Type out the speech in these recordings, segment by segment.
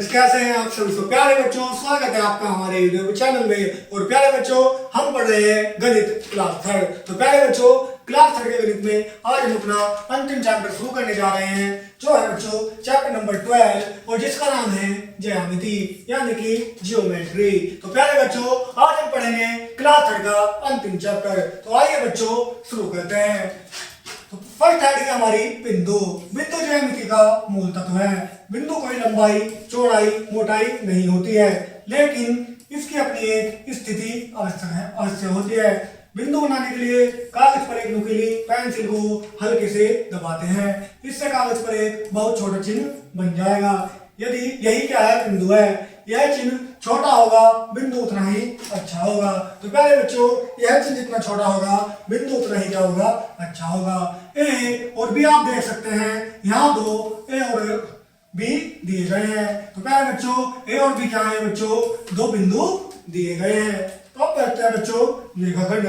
Friends, कैसे हैं आप सभी। तो प्यारे बच्चों, स्वागत है आपका हमारे यूट्यूब चैनल में। और प्यारे बच्चों, हम पढ़ रहे हैं गणित क्लास थर्ड। तो प्यारे बच्चों, क्लास थर्ड के गणित में आज हम अपना अंतिम चैप्टर शुरू करने जा रहे हैं, जो है बच्चों चैप्टर नंबर 12, और जिसका नाम है ज्यामिति यानी कि जियोमेट्री। तो प्यारे बच्चों, आज हम पढ़ेंगे क्लास थर्ड का अंतिम चैप्टर। तो आइए बच्चों शुरू करते हैं। तो फर्स्ट हेडिंग है हमारी बिंदु। बिंदु ज्यामिति का मूल तत्व है। बिंदु कोई लंबाई, चौड़ाई, मोटाई नहीं होती है, लेकिन इसकी अपनी एक स्थिति अवश्य होती है। बिंदु बनाने के लिए कागज पर एक नुकीली पेंसिल को हल्के से दबाते हैं। इससे कागज पर एक बहुत छोटा चिन्ह बन जाएगा। यदि यही क्या है, बिंदु है। यह चिन्ह छोटा होगा, बिंदु उतना ही अच्छा होगा। तो प्यारे बच्चों, यह चिन्ह जितना छोटा होगा, बिंदु उतना ही क्या होगा, अच्छा होगा। ए और बी आप देख सकते हैं, यहाँ दो ए और बी दिए गए हैं। तो प्यारे बच्चों, ए और बी क्या है बच्चों, दो बिंदु दिए गए हैं। तो अब पढ़ते हैं बच्चों रेखाखंड।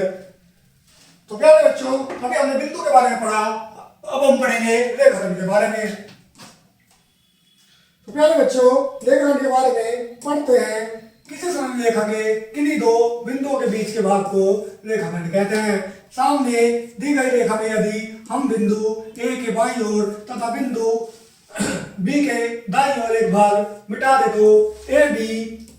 तो प्यारे बच्चों, अभी हमने बिंदु के बारे में पढ़ा, अब हम पढ़ेंगे रेखाखंड के बारे में। तो प्यारे बच्चों, रेखाखंड के बारे में पढ़ते हैं। किसी सरल रेखा के किन्हीं दो बिंदुओं के बीच के भाग को रेखाखंड कहते हैं। सामने दी गई रेखा में यदि हम बिंदु ए के बाईं ओर तथा बिंदु बी के दाईं ओर एक भाग मिटा दे तो ए बी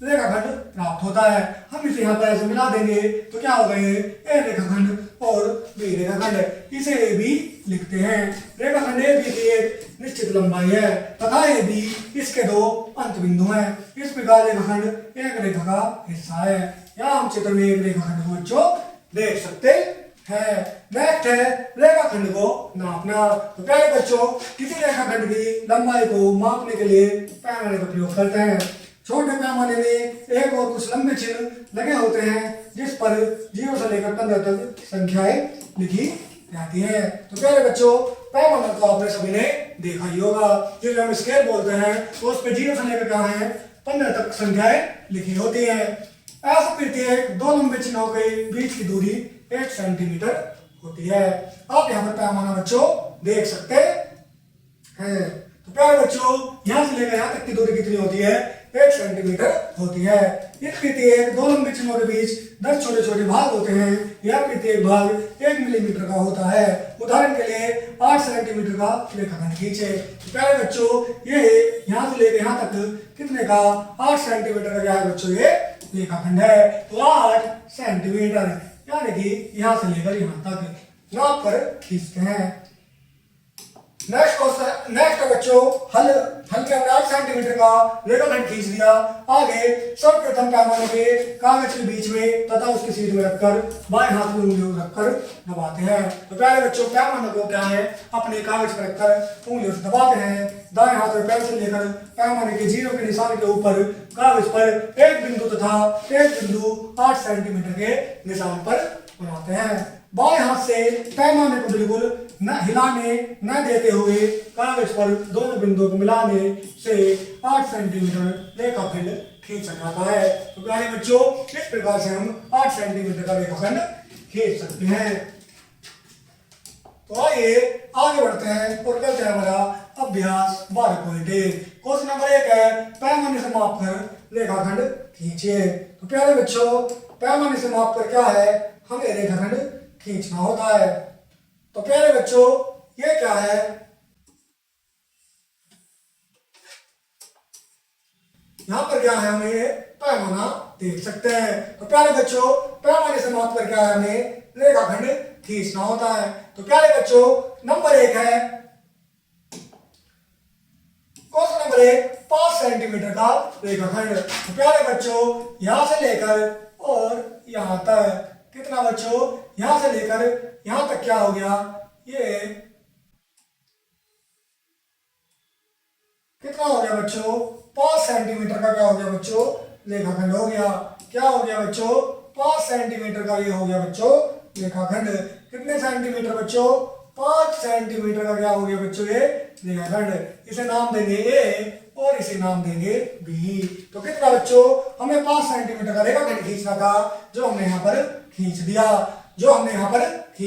रेखाखंड प्राप्त होता है। हम इसे यहाँ पर ऐसे मिला देंगे तो क्या हो गए, ए रेखाखंड और बी रेखाखंड। इसे ए बी लिखते हैं। रेखाखंड ए बी की एक निश्चित लंबाई है तथा ए बी इसके दो अंत बिंदु हैं। इस प्रकार रेखाखंड एक रेखा का हिस्सा है। यहाँ हम चित्र में एक रेखाखंड को बच्चों देख सकते हैं। नेक्स्ट है रेखाखंड को नापना। तो प्यारे बच्चों, किसी रेखाखंड की लंबाई को मापने के लिए पैमाने का प्रयोग करते हैं। छोटे पैमाने में एक और कुछ लंबे चिन्ह लगे होते हैं, जिस पर 0 से लेकर 15 तक संख्याएं लिखी जाती है। तो प्यारे बच्चों, पैमाना तो आपने सभी ने देखा ही होगा, जिसे हम स्केल बोलते हैं। तो उस पर 0 से लेकर क्या है, 15 तक संख्याएं लिखी होती हैं। ऐसा प्रत्येक दो लंबे चिन्हों के बीच की दूरी 1 सेंटीमीटर होती है। आप यहाँ पर पैमाना बच्चों देख सकते हैं। तो प्यारे बच्चों, यहाँ से लेकर यहाँ तक की दूरी कितनी होती है, 1 सेंटीमीटर होती है। इस प्रत्येक दो लंबे चिन्हों के बीच 10 छोटे छोटे भाग होते हैं। यह प्रत्येक भाग 1 मिलीमीटर का होता है। उदाहरण के लिए 8 सेंटीमीटर का रेखाखंड खींचे। तो प्यारे बच्चों, ये यहाँ से लेकर यहाँ तक कितने का, 8 सेंटीमीटर का क्या है बच्चों, ये रेखाखंड है। तो 8 सेंटीमीटर यानी कि यहाँ से लेकर यहाँ तक नाप कर खींचते हैं। नेक्स्ट बच्चों, हल के हमने 8 सेंटीमीटर का रेखाखंड खींच लिया। आगे सर्वप्रथम पैमाने के कागज के बीच में तथा उसकी सीध में रखकर बाएं हाथ में उंगलियों रखकर दबाते हैं। तो प्यारे बच्चों, पैमाने को क्या है, अपने कागज पर रखकर उंगलियों से दबाते हैं। दाएं हाथ में पेंसिल लेकर पैमाने के 0 के निशान के ऊपर कागज पर एक बिंदु तथा एक बिंदु 8 सेंटीमीटर के निशान पर बनाते हैं। बाएं हाथ से पैमाने को बिल्कुल न हिलाने न देते हुए कागज पर दोनों बिंदुओं को मिलाने से 8 सेंटीमीटर रेखाखंड खींचा जाता है। तो प्यारे बच्चों, इस प्रकार से हम 8 सेंटीमीटर का रेखाखंड खींच सकते हैं। तो आइए आगे बढ़ते हैं और करते हैं हमारा अभ्यास 12.1। क्वेश्चन नंबर 1 है, पैमाने से माप कर रेखाखंड खींचिए। तो प्यारे बच्चों, पैमाने से माप कर क्या है, हमें रेखाखंड खींचना होता है। तो प्यारे बच्चों, ये क्या है, यहां पर क्या है, हमें पैमाना देख सकते हैं। तो प्यारे बच्चों, पैमाने से माप कर क्या है, हमें रेखाखंड खींचना होता है। तो प्यारे बच्चों, नंबर 1 है, क्वेश्चन नंबर 1, 5 सेंटीमीटर का रेखाखंड। तो प्यारे बच्चों, यहां से लेकर और यहां तक कितना बच्चों, यहां से लेकर यहां तक क्या हो गया, ये कितना हो गया बच्चों, 5 सेंटीमीटर का क्या हो गया बच्चों, रेखाखंड हो गया। क्या हो गया बच्चों, 5 सेंटीमीटर का ये हो गया बच्चों रेखाखंड। कितने सेंटीमीटर बच्चों, 5 सेंटीमीटर का क्या हो गया बच्चों, ये रेखाखंड। इसे नाम देंगे ए और इसे नाम देंगे बी। तो कितना बच्चों, हमें 5 सेंटीमीटर का रेखाखंड खींचना था, जो हमने यहाँ पर खींच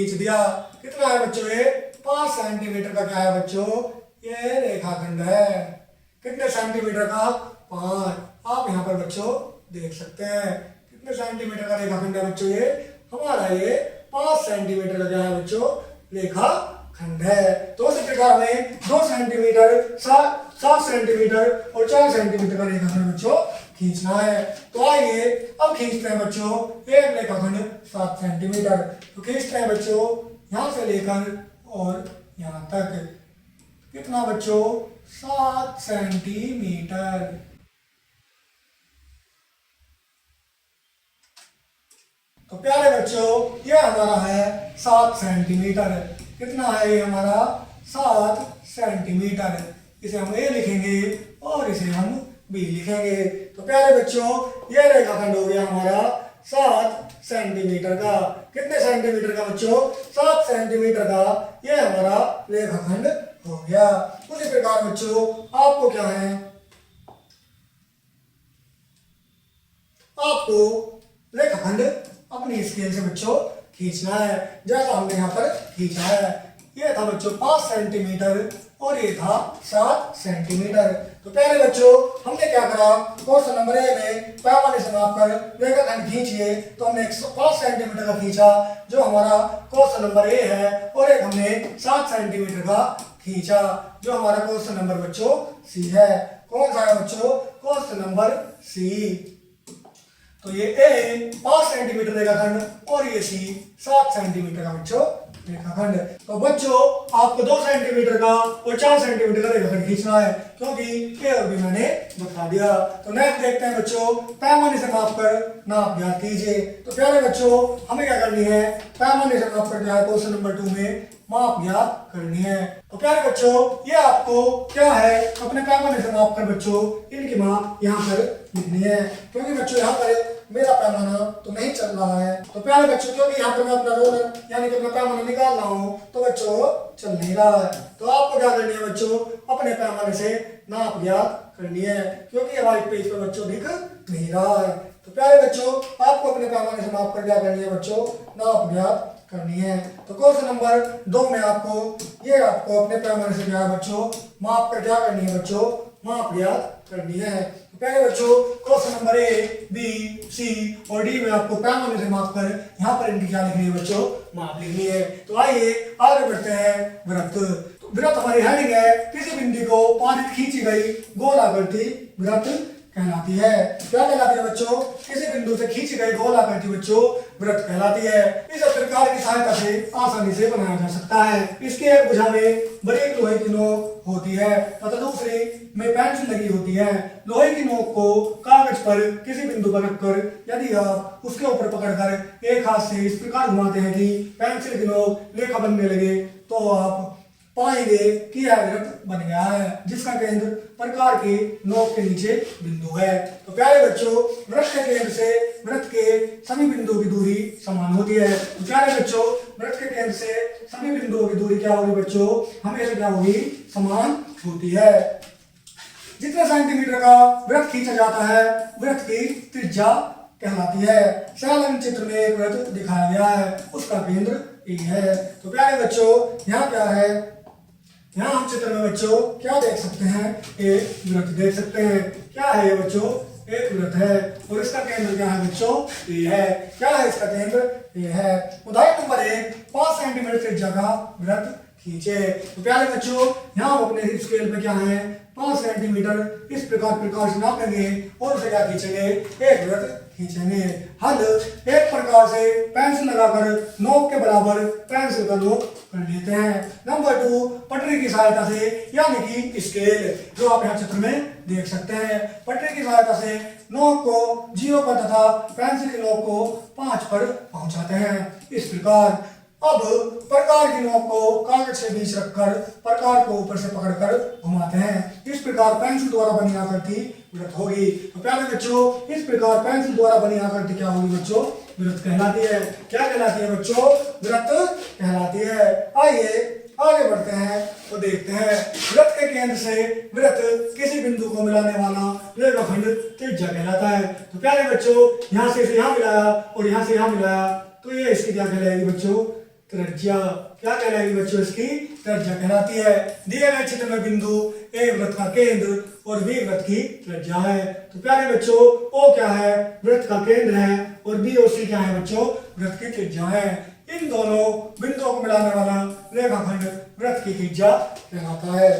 दिया। कितना है बच्चों, ये 5 सेंटीमीटर का क्या है बच्चों, ये रेखाखंड है। कितने सेंटीमीटर का, 5। आप यहाँ पर बच्चों देख सकते हैं कितने सेंटीमीटर का रेखाखंड है बच्चों ये हमारा, ये 5 सेंटीमीटर का क्या है बच्चों रेखाखंड है। तो उसी प्रकार हमें 2 सेंटीमीटर, 7 सेंटीमीटर और 4 सेंटीमीटर का रेखाखंड बच्चों खींचना है। तो आइए अब खींचते हैं बच्चों एक रेखाखंड 7 सेंटीमीटर। तो खींचते हैं बच्चों यहाँ से लेकर और यहाँ तक, कितना बच्चों 7 सेंटीमीटर। तो प्यारे बच्चों ये हमारा है 7 सेंटीमीटर। कितना है ये हमारा 7 सेंटीमीटर। इसे हम ए लिखेंगे और इसे हम बी लिखेंगे। तो प्यारे बच्चों ये रेखाखंड हो गया हमारा 7 सेंटीमीटर का। कितने सेंटीमीटर का बच्चों 7 सेंटीमीटर का ये हमारा रेखाखंड हो गया। उसी प्रकार बच्चों आपको क्या है, आपको रेखाखंड अपनी स्केल से बच्चों खींचना है जैसा हमने यहाँ पर खींचा है। ये था बच्चों 5 सेंटीमीटर और ये था 7 सेंटीमीटर। तो पहले बच्चों हमने क्या करा, क्वेश्चन नंबर ए में पैमाने से मापकर रेखाखंड खींचिए। तो हमने 5 सेंटीमीटर का खींचा जो हमारा क्वेश्चन नंबर ए है, और एक हमने 7 सेंटीमीटर का खींचा जो हमारा क्वेश्चन नंबर बच्चों सी है। कौन सा है बच्चों, क्वेश्चन नंबर सी। तो ये ए 5 सेंटीमीटर रेखाखंड और ये सी 7 सेंटीमीटर का बच्चों रेखाखंड। तो बच्चों आपको 2 सेंटीमीटर का और 4 सेंटीमीटर का रेखाखंड खींचना है क्योंकि ए और बी मैंने बता दिया। तो नेक्स्ट देखते हैं बच्चों पैमाने से मापकर नाप ज्ञात कीजिए। तो प्यारे बच्चों हमें क्या करनी है, पैमाने से मापकर क्या है क्वेश्चन नंबर 2 में माप ज्ञात करनी है। तो प्यारे बच्चों ये आपको क्या है, अपने पैमाने से मापकर बच्चों इनकी माप यहाँ पर लिखनी है क्योंकि बच्चों यहाँ पर मेरा पैमाना तो नहीं चल रहा है। तो प्यारे बच्चों क्योंकि यहाँ पर मैं अपना रोलर यानी कि अपना पैमाना निकाल रहा हूँ तो बच्चों चल नहीं रहा है। तो आपको क्या करनी है बच्चों, अपने पैमाने से नाप ज्ञात करनी है क्योंकि व्हाइट पेज पर बच्चों दिख नहीं रहा है। तो प्यारे बच्चों आपको अपने पैमाने से माप कर क्या करनी है बच्चों, नाप ज्ञात करनी है। तो क्वेश्चन नंबर 2 में आपको अपने पैमाने से क्या है बच्चों, माप कर क्या करनी है बच्चों, माप ज्ञात करनी है। तो पहले बच्चों क्वेश्चन नंबर ए, बी, सी और डी में आपको पैमाने से माप कर यहाँ पर इनकी क्या लिखनी है बच्चों, माप लिखनी है। तो आइए आगे बढ़ते हैं वृत्त। तो वृत्त हमारी हेडिंग है, किसी बिंदु को पारित खींची गई गोलाकृति वृत्त कहलाती है। क्या कहलाती है बच्चों, किसी बिंदु से खींची गई गोलाकृति बच्चों वृत्त कहलाती है। इस प्रकार की सहायता से आसानी से बनाया जा सकता है। इसके एक भुजा में बारीक लोहे की नोक होती है तथा दूसरी में पेंसिल लगी होती है। लोहे की नोक को कागज पर किसी बिंदु पर रखकर यदि आप उसके ऊपर पकड़कर एक हाथ से इस प्रकार घुमाते हैं कि पेंसिल की नोक रेखा बनने लगे तो आप पाएंगे कि यह वृत्त बन गया है जिसका केंद्र प्रकार के नोक के नीचे बिंदु है। तो प्यारे बच्चों वृत्त के केंद्र से वृत्त के सभी बिंदुओं की दूरी समान होती है। तो प्यारे बच्चों वृत्त के केंद्र से सभी बिंदुओं की दूरी क्या होगी बच्चों, हमेशा क्या होगी, समान होती है। जितने सेंटीमीटर का वृत्त खींचा जाता है वृत्त की त्रिज्या कहलाती है। संलग्न चित्र में एक वृत्त दिखाया गया है, उसका केंद्र ए है। तो प्यारे बच्चों यहाँ क्या है, यहाँ हम चित्र में बच्चों क्या देख सकते हैं, एक वृत्त देख सकते हैं। क्या है ये बच्चों, एक वृत्त है और इसका केंद्र क्या है बच्चों, ए है। क्या है इसका केंद्र, ए है। उदाहरण नंबर 1, 5 सेंटीमीटर त्रिज्या का वृत्त खींचे। तो प्यारे बच्चों यहाँ हम अपने स्केल पे क्या है 5 सेंटीमीटर इस प्रकार से नापेंगे और उसे क्या खींचेंगे, एक वृत्त खींचेंगे। हल एक प्रकार से पेंसिल लगाकर नोक के बराबर पेंसिल का नोक कर लेते हैं। नंबर 2, पटरी की सहायता से यानी कि स्केल जो आप यहाँ चित्र में देख सकते हैं। पटरी की सहायता से नोक को 0 पर तथा पेंसिल की नोक को 5 पर पहुंचाते हैं। इस प्रकार अब प्रकार की नोक को कागज के बीच रखकर प्रकार को ऊपर से पकड़कर घुमाते हैं। इस प्रकार पेंसिल द्वारा बनी आकृति वृत्त होगी। तो प्यारे बच्चों इस प्रकार पेंसिल द्वारा बनी आकृति क्या होगी बच्चों, वृत्त कहलाती है। क्या कहलाती है बच्चों, वृत्त कहलाती है। आइए आगे बढ़ते हैं तो देखते हैं वृत्त के केंद्र से वृत्त किसी बिंदु को मिलाने वाला रेखाखंड त्रिज्या कहलाता है। तो प्यारे बच्चों यहाँ से यहाँ मिलाया और यहाँ से यहाँ मिलाया तो ये इसकी क्या कहलाएगी बच्चों, त्रिज्या। क्या कहलाएगी बच्चों? इसकी त्रिज्या कहलाती है। दिए गए चित्र में बिंदु ए वृत्त का केंद्र और बी वृत्त की त्रिज्या है। तो प्यारे बच्चों, ओ क्या है? वृत्त का केंद्र है और बी और सी क्या है बच्चों? वृत्त की त्रिज्या है। इन दोनों बिंदुओं को मिलाने वाला रेखाखंड वृत्त की त्रिज्या कहलाता है।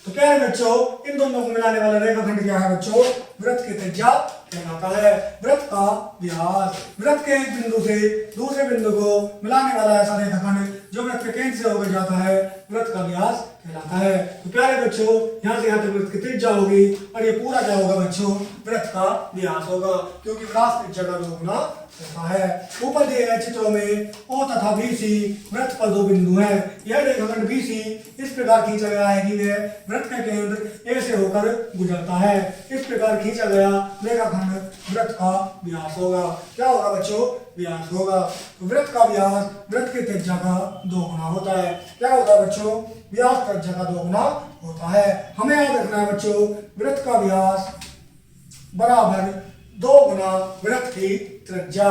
तो क्या है बच्चों? इन दोनों को मिलाने वाला रेखाखंड क्या है बच्चों? वृत्त की त्रिज्या कहलाता है। वृत्त का व्यास, वृत्त के एक बिंदु से दूसरे बिंदु को मिलाने वाला ऐसा रेखाखंड जो वृत्त के केंद्र से होकर जाता है, वृत्त का व्यास कहलाता है। तो प्यारे बच्चों, यहाँ से यहाँ तक वृत्त की त्रिज्या होगी और ये पूरा क्या होगा बच्चों? वृत्त का व्यास होगा, क्योंकि व्यास त्रिज्या का 2 गुना होता है। ऊपर दिए गए चित्रों में ओ तथा बीसी वृत्त पर 2 बिंदु हैं। यह रेखाखंड बीसी इस प्रकार खींचा गया है कि वह वृत्त के केंद्र ए से होकर गुजरता है। इस प्रकार खींचा गया रेखाखंड वृत्त का व्यास होगा। क्या होगा बच्चों? व्यास होगा। तो वृत्त का व्यास वृत्त की त्रिज्या का 2 गुना होता है। क्या होता है बच्चों? व्यास त्रिज्या का 2 गुना होता है। हमें याद रखना है बच्चों, वृत्त का व्यास बराबर 2 गुना वृत्त की त्रिज्या।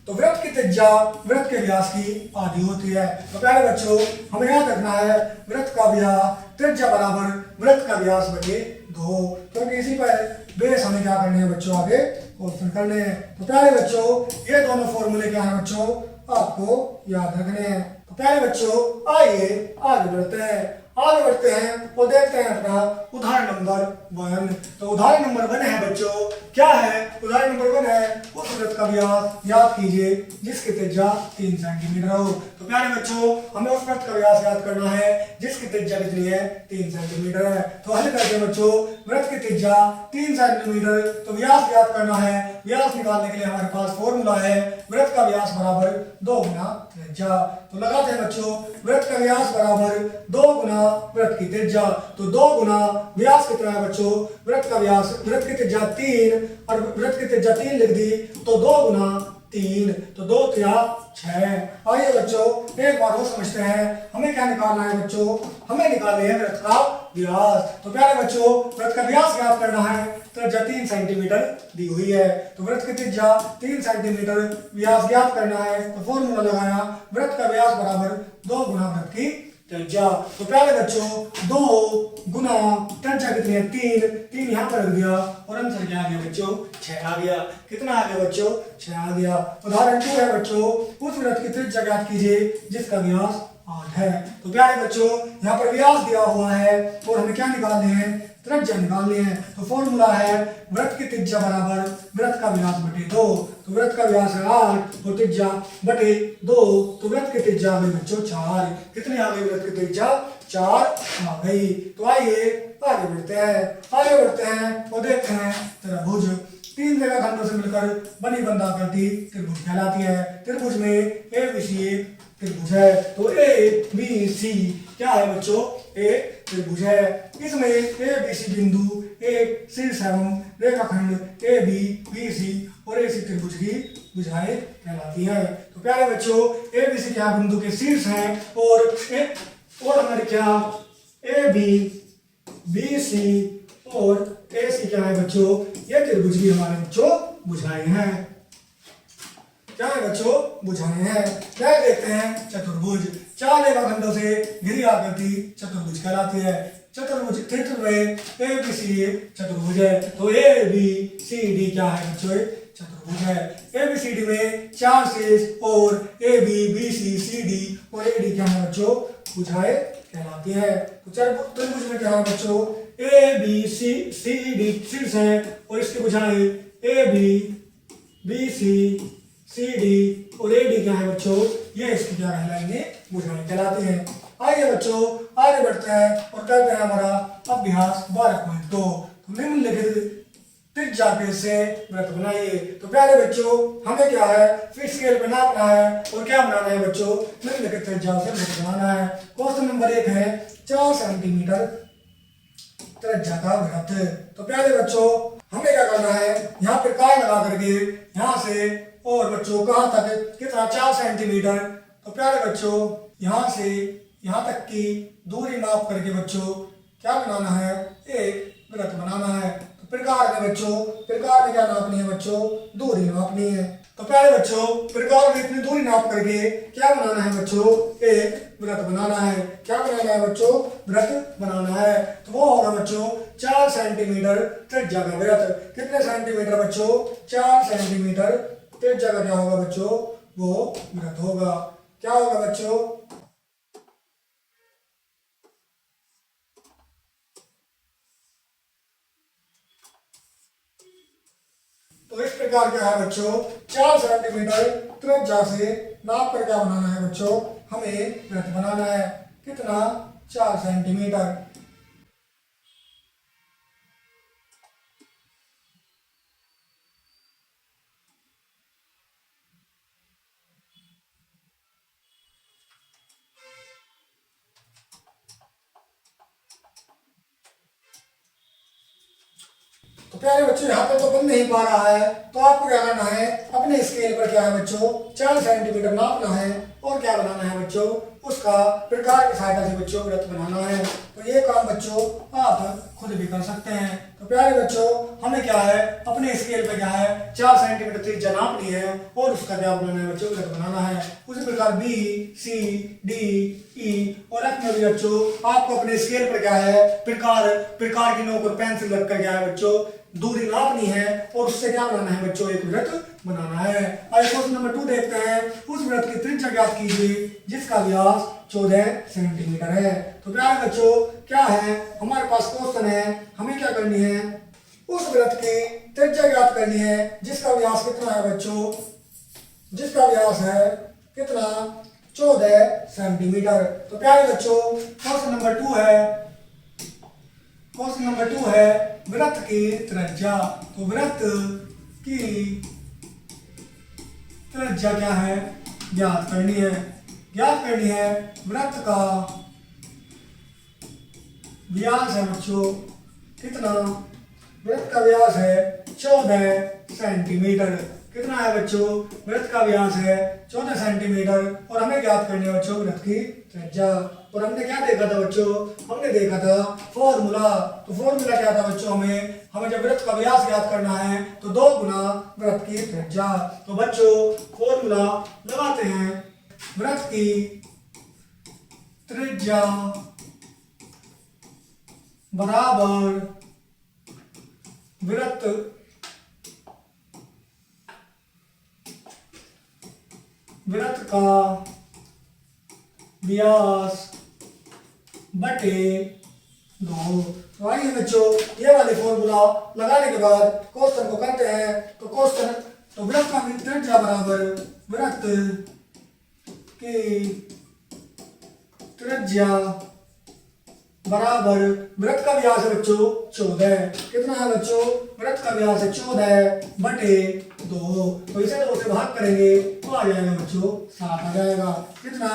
तो वृत्त की त्रिज्या वृत्त के व्यास की आधी होती है। तो प्यारे बच्चों, हमें याद रखना है वृत्त का व्यास त्रिज्या बराबर वृत्त का व्यास बटे 2। तो इसी पर बेस हमें क्या करने हैं बच्चों? आगे क्वेश्चन करने हैं। तो प्यारे बच्चों, ये दोनों फॉर्मूले क्या है बच्चों? आपको याद रखने हैं। तो प्यारे बच्चों, आइए आगे बढ़ते हैं और देखते हैं अपना उदाहरण नंबर 1। तो उदाहरण नंबर 1 है बच्चों, क्या है? उदाहरण नंबर 1 है उस वृत्त का व्यास याद कीजिए जिसकी त्रिज्या 3 सेंटीमीटर हो। तो प्यारे बच्चों, हमें उस वृत्त का व्यास याद करना है जिसकी त्रिज्या कितनी है? 3 सेंटीमीटर है। तो हल करते हैं बच्चों, वृत्त की त्रिज्या 3 सेंटीमीटर, तो व्यास याद करना है। व्यास निकालने के लिए हमारे पास फॉर्मूला है वृत्त का व्यास बराबर 2 गुना त्रिज्या। तो लगाते हैं बच्चों, वृत्त का व्यास बराबर 2 गुना वृत्त की त्रिज्या। तो 2 गुना व्यास कितना है बच्चों? वृत्त का व्यास, वृत्त की त्रिज्या 3 और वृत्त की त्रिज्या 3 लिख दी, तो 2 गुना 3, तो 2 3 6। आइए बच्चों, एक बार और समझते हैं। हमें क्या निकालना है बच्चों? हमें निकालना है वृत्त का व्यास। तो प्यारे बच्चों, वृत्त का व्यास ज्ञात करना है। त्रिज्या 3 सेंटीमीटर दी हुई है, तो वृत्त की त्रिज्या 3 सेंटीमीटर, व्यास ज्ञात करना है। तो फॉर्मूला लगाया, वृत्त का व्यास बराबर 2 गुना वृत्त की त्रिज्या। तो प्यारे बच्चों, 2 गुना त्रिज्या कितनी है? 3 यहाँ पर रख दिया और आंसर क्या आ गया बच्चों? 6 आ गया। कितना आ गया बच्चों? 6 आ गया। उदाहरण 2 है बच्चों, उस वृत्त की त्रिज्या ज्ञात कीजिए जिसका व्यास 8 है। तो प्यारे बच्चों, यहाँ पर व्यास दिया हुआ है और हमें क्या निकालने हैं? त्रिज्या निकालनी है। तो फॉर्मूला है वृत्त की त्रिज्या बराबर वृत्त का व्यास बटे 2। तो वृत्त का व्यास है 8 और त्रिज्या बटे 2, तो वृत्त की त्रिज्या आ गई बच्चों 4। कितनी आ गई वृत्त की त्रिज्या? 4 आ गई। तो आइए आगे बढ़ते हैं और देखते हैं त्रिभुज। 3 रेखाखंडों से मिलकर बनी बंधाकृति त्रिभुज कहलाती है। त्रिभुज में ABC त्रिभुज है। तो ABC क्या है बच्चों? ए त्रिभुज है। इसमें ABC बिंदु एक शीर्ष एवं रेखाखंड ABBC और AC त्रिभुज की भुजाएं कहलाती है। तो प्यारे बच्चों, ABC क्या बिंदु के शीर्ष हैं और हमारे क्या ABBC और AC क्या है बच्चों? ये त्रिभुज की हमारे बच्चों भुजाएं हैं। क्या है बच्चों? भुजाएं हैं। क्या देखते हैं? चतुर्भुज। 4 रेखाखंडों से घिरी आकृति चतुर्भुज कहलाती है। चतुर्भुज चित्र में ABC चतुर्भुज है। तो ABCD क्या है बच्चों? चतुर्भुज है। ABCD में 4 शीर्ष और ABBCCD और AD क्या है बच्चों? भुजाएं कहलाती है। तो चतुर्भुज में क्या है बच्चों? ABCD शीर्ष है और इसकी भुजाएं ABBC CD और AD क्या है बच्चों? ये इसकी क्या कहलाएंगे? भुजाएं कहलाती हैं। आइए बच्चों, आगे बढ़ते हैं और करते हैं हमारा अभ्यास 12.2। तो निम्नलिखित त्रिज्या के से वृत्त बनाइए। तो प्यारे बच्चों, हमें क्या है? फिर स्केल पे नापना है और क्या बनाना है बच्चों? निम्नलिखित त्रिज्या से वृत्त बनाना है। क्वेश्चन नंबर 1 है 4 सेंटीमीटर त्रिज्या का वृत्त। तो प्यारे बच्चों, हमें क्या करना है? यहाँ पर कार लगा करके यहाँ से और बच्चों कहाँ तक कितना? 4 सेंटीमीटर। तो प्यारे बच्चों, यहाँ से यहाँ तक की दूरी माप करके बच्चों क्या बनाना है? एक वृत्त बनाना है। तो प्रकार में बच्चों, प्रकार में क्या नापनी है बच्चों? दूरी नापनी है। तो प्यारे बच्चों प्रकार में इतनी दूरी नाप करके क्या बनाना है बच्चों, एक वृत्त बनाना है। क्या बनाना है बच्चों, वृत्त बनाना है। तो वो होगा बच्चों 4 सेंटीमीटर त्रिज्या का वृत्त। कितने सेंटीमीटर बच्चों, 4 सेंटीमीटर त्रिज्या का क्या होगा बच्चों, वो वृत्त होगा। क्या होगा बच्चों, तो इस प्रकार क्या है बच्चों, 4 सेंटीमीटर त्रिज्या से नाप कर क्या बनाना है बच्चों, हमें वृत्त बनाना है। कितना, 4 सेंटीमीटर। तो प्यारे बच्चों यहाँ पे तो बन नहीं पा रहा है, तो आपको क्या करना है, अपने स्केल पर क्या है बच्चों 4 सेंटीमीटर नापना है और क्या बनाना है बच्चों, उसका प्रकार की सहायता से बच्चों वृत्त बनाना है। तो ये काम बच्चों आप खुद भी कर सकते हैं। तो प्यारे बच्चों हमें क्या है, अपने स्केल पे क्या है 4 सेंटीमीटर त्रिज्या नापनी है और उसका क्या बनाना है बच्चों, वृत्त बनाना है। उसी प्रकार बी, सी, डी, ई और एफ में भी बच्चों आपको अपने स्केल पर क्या है प्रकार की नोक और पेंसिल रखकर क्या है बच्चों दूरी नापनी है और उससे क्या बनाना है बच्चों, एक वृत्त बनाना है। आइए क्वेश्चन नंबर 2 देखते हैं। उस वृत्त की त्रिज्या ज्ञात कीजिए जिसका व्यास 14 सेंटीमीटर है। तो प्यारे बच्चों क्या है, हमारे पास क्वेश्चन है, हमें क्या करनी है, उस वृत्त की त्रिज्या ज्ञात करनी है जिसका व्यास कितना है बच्चों, जिसका व्यास है कितना, 14 सेंटीमीटर। तो प्यारे बच्चों क्वेश्चन नंबर 2 है, क्वेश्चन नंबर 2 है वृत्त की त्रिज्या। तो वृत्त की त्रिज्या क्या है, ज्ञात करनी है। ज्ञात करनी है वृत्त का व्यास है बच्चों कितना, वृत्त का व्यास है 14 सेंटीमीटर। कितना है बच्चों, वृत्त का व्यास है 14 सेंटीमीटर और हमें ज्ञात करनी है बच्चों वृत्त की त्रिज्या। और हमने क्या देखा था बच्चों, हमने देखा था फॉर्मूला। तो फॉर्मूला क्या था बच्चों, हमें जब वृत्त का व्यास ज्ञात करना है तो 2 गुना वृत्त की त्रिज्या। तो बच्चों फॉर्मूला लगाते हैं, वृत्त की त्रिज्या बराबर वृत्त का व्यास बटे 2। तो आइए बच्चों ये वाले फॉर्मूला लगाने के बाद क्वेश्चन को करते हैं। तो क्वेश्चन, तो वृत्त का त्रिज्या बराबर वृत्त की त्रिज्या बराबर वृत्त का व्यास है बच्चों 14। कितना है बच्चों, वृत्त का व्यास है 14 बटे 2। तो इसे 2 से भाग करेंगे तो आ जाएगा बच्चों 7 आ जाएगा। कितना,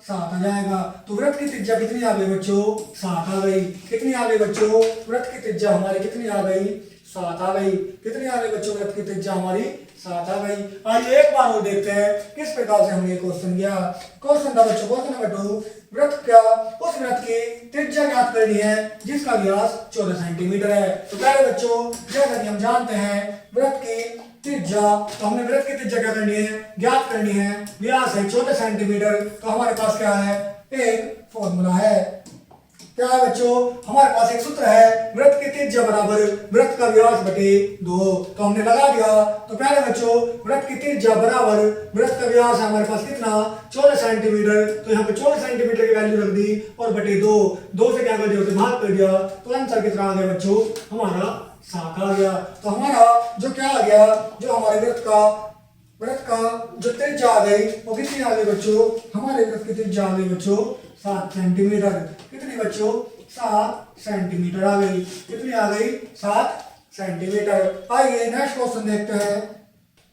7 आ जाएगा। तो वृत्त की त्रिज्या कितनी आ गई बच्चों, 7 आ गई। कितनी आ गई बच्चों, वृत्त की त्रिज्या हमारी कितनी आ गई, 7 आ गई। कितनी आ गई बच्चों, वृत्त की त्रिज्या हमारी 7 आ गई। आइए एक बार और देखते हैं किस प्रकार से हमने क्वेश्चन किया। क्वेश्चन था बच्चों क्वेश्चन नंबर 2, वृत्त क्या, उस वृत्त की त्रिज्या ज्ञात करनी है जिसका व्यास 14 सेंटीमीटर है। तो पहले बच्चों जैसा कि हम जानते हैं वृत्त की त्रिज्या, तो हमने वृत्त की त्रिज्या क्या करनी है, ज्ञात करनी है। व्यास है 14 सेंटीमीटर। तो हमारे पास क्या है, एक फॉर्मूला है। क्या है बच्चों, हमारे पास एक सूत्र है, वृत्त की त्रिज्या बराबर वृत्त का व्यास बटे 2। तो हमने लगा दिया। तो पहले बच्चों वृत्त की त्रिज्या बराबर वृत्त का व्यास है हमारे पास कितना, 14 सेंटीमीटर। तो यहाँ पे 14 सेंटीमीटर की वैल्यू रख दी और बटे 2 से क्या कर दिया, उसे भाग कर दिया। तो आंसर कितना आ गया बच्चों, हमारा 7 आ गया। तो हमारा जो क्या आ गया, जो हमारे वृत्त का जो त्रिज्या आ गई वो कितनी आ गई बच्चों, हमारे वृत्त की त्रिज्या आ गई बच्चों 7 सेंटीमीटर। कितनी बच्चों, 7 सेंटीमीटर आ गई। कितनी आ गई, 7 सेंटीमीटर। आइए नेक्स्ट क्वेश्चन देखते हैं।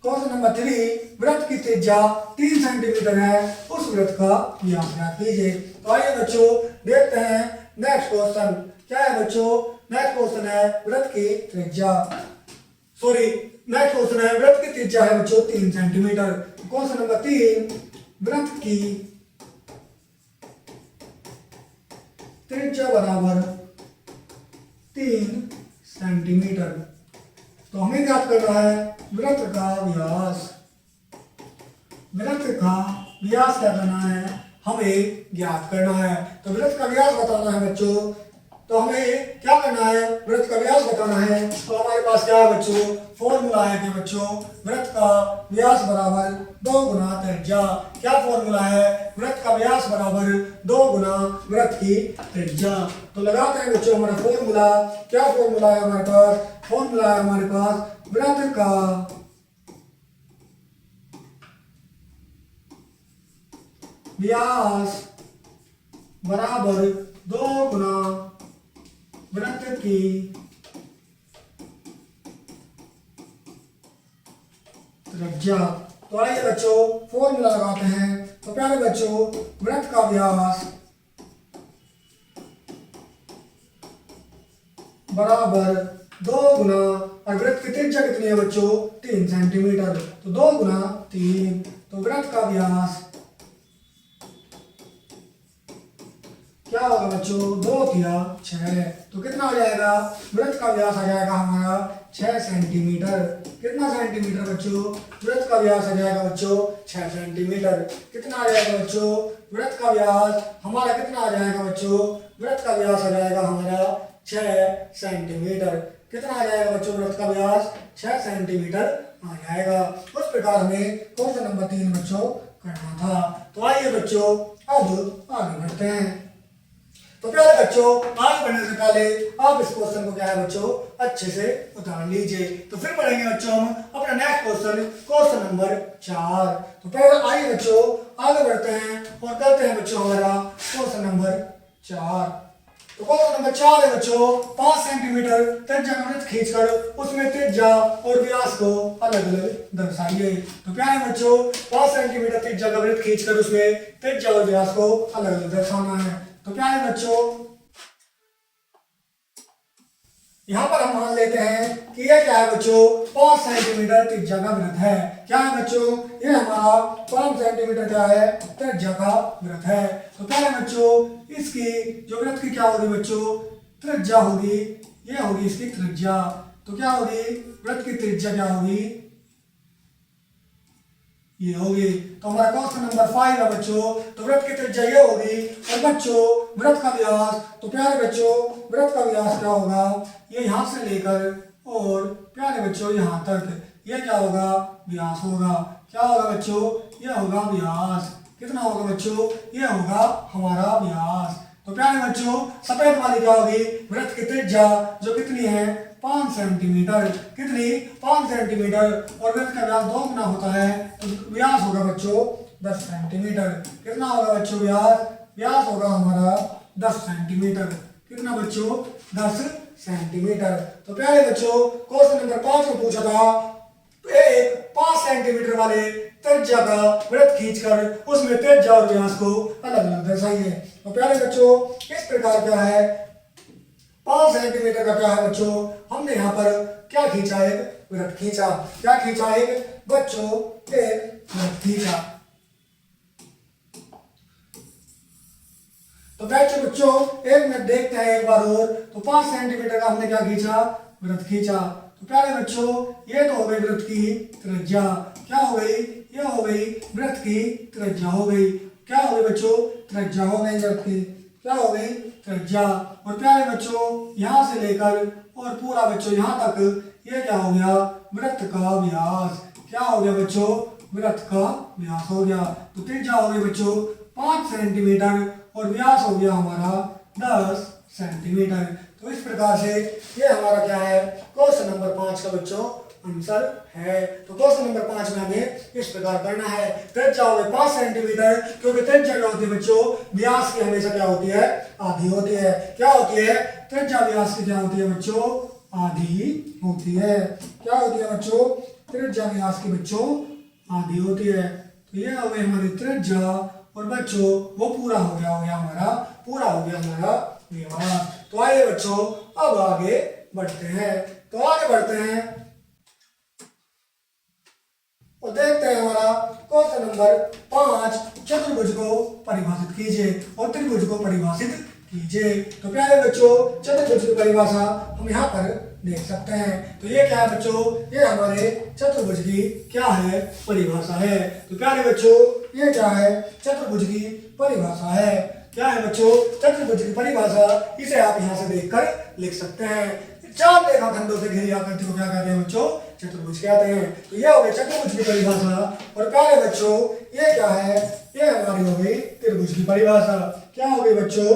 क्वेश्चन नंबर 3, वृत्त की त्रिज्या 3 सेंटीमीटर है, उस वृत्त का व्यास ज्ञात कीजिए। तो आइए बच्चों देखते हैं नेक्स्ट क्वेश्चन। क्या है बच्चों, नेक्स्ट क्वेश्चन है वृत्त की त्रिज्या, नेक्स्ट क्वेश्चन है वृत्त की त्रिज्या है बच्चों 3 सेंटीमीटर। क्वेश्चन नंबर 3, वृत्त की त्रिज्या बराबर 3 सेंटीमीटर। तो हमें ज्ञात करना है वृत्त का व्यास। वृत्त का व्यास क्या करना है, हमें ज्ञात करना है। तो वृत्त का व्यास बताना है बच्चों, तो हमें क्या करना है, वृत्त का व्यास बताना है। तो हमारे पास क्या है बच्चों, फॉर्मूला है कि बच्चों वृत्त का व्यास बराबर 2 गुना त्रिज्या। क्या फॉर्मूला है, वृत्त का व्यास बराबर 2 गुना वृत्त की त्रिज्या। तो लगाते हैं बच्चों हमारा फॉर्मूला। क्या फॉर्मूला है हमारे पास, फॉर्मूला है हमारे पास वृत्त का व्यास बराबर 2 गुना वृत्त की त्रिज्या। तो आइए बच्चों फॉर्मूला लगाते हैं। तो प्यारे बच्चों वृत्त का व्यास बराबर 2 गुना, और वृत्त की त्रिज्या कितनी है बच्चों, 3 सेंटीमीटर। तो 2 गुना 3, तो वृत्त का व्यास क्या होगा बच्चों, 2 तिया 6। तो कितना आ जाएगा, वृत्त का व्यास आ जाएगा हमारा 6 सेंटीमीटर। कितना सेंटीमीटर बच्चों, वृत्त का व्यास आ जाएगा बच्चों 6 सेंटीमीटर। कितना आ जाएगा बच्चों, वृत्त का व्यास हमारा कितना आ जाएगा बच्चों, वृत्त का व्यास आ जाएगा हमारा 6 सेंटीमीटर। कितना आ जाएगा बच्चों, वृत्त का व्यास 6 सेंटीमीटर आ जाएगा। उस प्रकार हमें क्वेश्चन नंबर 3 बच्चों करना था। तो आइए बच्चों अब आगे बढ़ते हैं। तो प्यारे बच्चों आगे बढ़ने से पहले आप इस क्वेश्चन को क्या है बच्चों अच्छे से उतार लीजिए। तो फिर पढ़ेंगे बच्चों हम अपना नेक्स्ट क्वेश्चन, क्वेश्चन नंबर 4। तो पहले आइए बच्चों आगे बढ़ते हैं और करते हैं बच्चों हमारा क्वेश्चन नंबर 4। तो क्वेश्चन नंबर 4 है बच्चों 5 सेंटीमीटर त्रिज्या का वृत्त खींचकर उसमें त्रिज्या और व्यास को अलग अलग दर्शाइए। तो प्यारे बच्चों 5 सेंटीमीटर त्रिज्या का वृत्त खींचकर उसमें त्रिज्या और व्यास को अलग अलग दर्शाना है। तो क्या है बच्चों, यहां पर हम मान लेते हैं कि यह क्या है बच्चों 5 सेंटीमीटर त्रिज्या का वृत्त है। क्या है बच्चों, ये हमारा 5 सेंटीमीटर क्या है त्रिज्या का वृत्त है। तो क्या है बच्चों, इसकी जो वृत्त की क्या होगी बच्चों, त्रिज्या होगी, ये होगी इसकी त्रिज्या। तो क्या होगी, वृत्त की त्रिज्या क्या होगी, ये होगी। तो हमारा क्वेश्चन नंबर 5 है बच्चों, तो वृत्त की त्रिज्या ये होगी। और बच्चों वृत्त का व्यास, तो प्यारे बच्चों वृत्त का व्यास क्या होगा, ये यहां से लेकर और प्यारे बच्चों यहां तक, ये क्या होगा, व्यास होगा। क्या होगा बच्चों, ये होगा व्यास। कितना होगा बच्चों, ये होगा हमारा व्यास। तो प्यारे बच्चों सफेद वाली क्या होगी, वृत्त की त्रिज्या जो कितनी है 5 सेंटीमीटर। कितनी, 5 सेंटीमीटर। और वृत्त का व्यास 2 गुना होता है, तो व्यास होगा बच्चों 10 सेंटीमीटर। कितना होगा बच्चों व्यास, व्यास होगा हमारा 10 सेंटीमीटर। कितना बच्चों, 10 सेंटीमीटर। तो प्यारे बच्चों क्वेश्चन नंबर 5 में पूछा था एक 5 सेंटीमीटर वाले त्रिज्या का वृत्त खींचकर उसमें त्रिज्या और व्यास को अलग अलग दर्शाइए। तो प्यारे बच्चों इस प्रकार क्या है, 5 सेंटीमीटर का क्या है बच्चों, हमने यहाँ पर क्या खींचा, एक वृत्त खींचा। क्या खींचा, एक बच्चों एक वृत्त खींचा। तो बच्चों एक मिनट देखते हैं एक बार और। तो 5 सेंटीमीटर का हमने क्या खींचा, वृत्त खींचा। तो प्यारे बच्चों ये तो हो गई वृत्त की त्रिज्या। क्या हो गई, ये हो गई वृत्त की त्रिज्या हो गई। क्या हो गई बच्चों, त्रिज्या हो गई वृत्त की, क्या हो गई त्रिज्या। और प्यारे बच्चों यहां से लेकर और पूरा बच्चों यहां तक ये क्या हो गया, वृत्त का व्यास। क्या हो गया बच्चों, वृत्त का व्यास हो गया। तो त्रिज्या हो गई बच्चों 5 सेंटीमीटर और व्यास हो गया हमारा 10 सेंटीमीटर। तो इस प्रकार से ये हमारा क्या है क्वेश्चन नंबर 5 का बच्चों आंसर है। तो क्वेश्चन नंबर 5 में हमें इस प्रकार करना है। त्रिज्या हो गई 5 सेंटीमीटर, क्योंकि त्रिज्या क्या होती है बच्चों, व्यास की हमेशा क्या होती है, आधी होती है। क्या होती है, त्रिज्या व्यास की क्या होती है बच्चों, आधी होती है। क्या होती है बच्चों, त्रिज्या व्यास की बच्चों आधी होती है। तो ये हो गई हमारी त्रिज्या और बच्चों वो पूरा हो गया हमारा, पूरा हो गया हमारा व्यास। तो आइए बच्चों अब आगे बढ़ते हैं। तो आगे बढ़ते हैं और देखते हैं हमारा क्वेश्चन नंबर 5, चतुर्भुज को परिभाषित कीजिए और त्रिभुज को परिभाषित कीजिए। तो प्यारे बच्चों, चतुर्भुज की परिभाषा हम यहाँ पर देख सकते हैं। तो ये क्या है बच्चों, ये हमारे चतुर्भुज की क्या है, परिभाषा है। तो प्यारे बच्चों, ये क्या है, चतुर्भुज की परिभाषा है। क्या है बच्चों, चतुर्भुज की परिभाषा। इसे आप यहाँ से देखकर लिख सकते हैं। चार रेखाखंडों से घिरी आकृति को क्या कहते हैं बच्चों, चतुर्भुज कहते हैं। तो ये हो गई चतुर्भुज की परिभाषा। और प्यारे बच्चों, ये क्या है, ये हमारी हो गई त्रिभुज की परिभाषा। क्या हो गई बच्चों,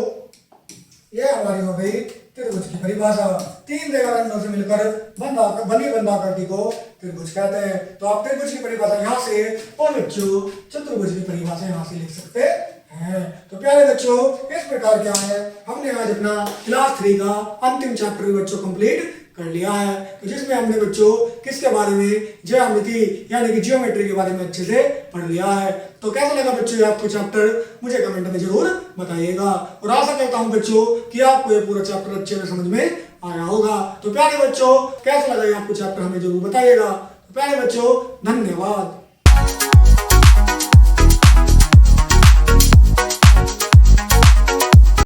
ये हमारी हो गई त्रिभुज की परिभाषा। तीन रेखाखंडों से मिलकर बनी बंधाकृति को त्रिभुज कहते हैं। तो आप त्रिभुज की परिभाषा यहाँ से और बच्चों चतुर्भुज की परिभाषा यहाँ से लिख सकते हैं। तो प्यारे बच्चों, इस प्रकार क्या है, हमने आज अपना क्लास 3 का अंतिम चैप्टर बच्चों कंप्लीट कर लिया है। तो जिसमें हमने बच्चों किसके बारे में, ज्यामिति यानी कि जियोमेट्री के बारे में अच्छे से पढ़ लिया है। तो कैसा लगा बच्चों ये आपको चैप्टर, मुझे कमेंट में जरूर बताइएगा। और आशा करता हूं बच्चों कि आपको ये पूरा चैप्टर अच्छे से समझ में आया होगा। तो प्यारे बच्चों, कैसा लगा ये आपको चैप्टर हमें जरूर बताइएगा। तो प्यारे बच्चों, धन्यवाद।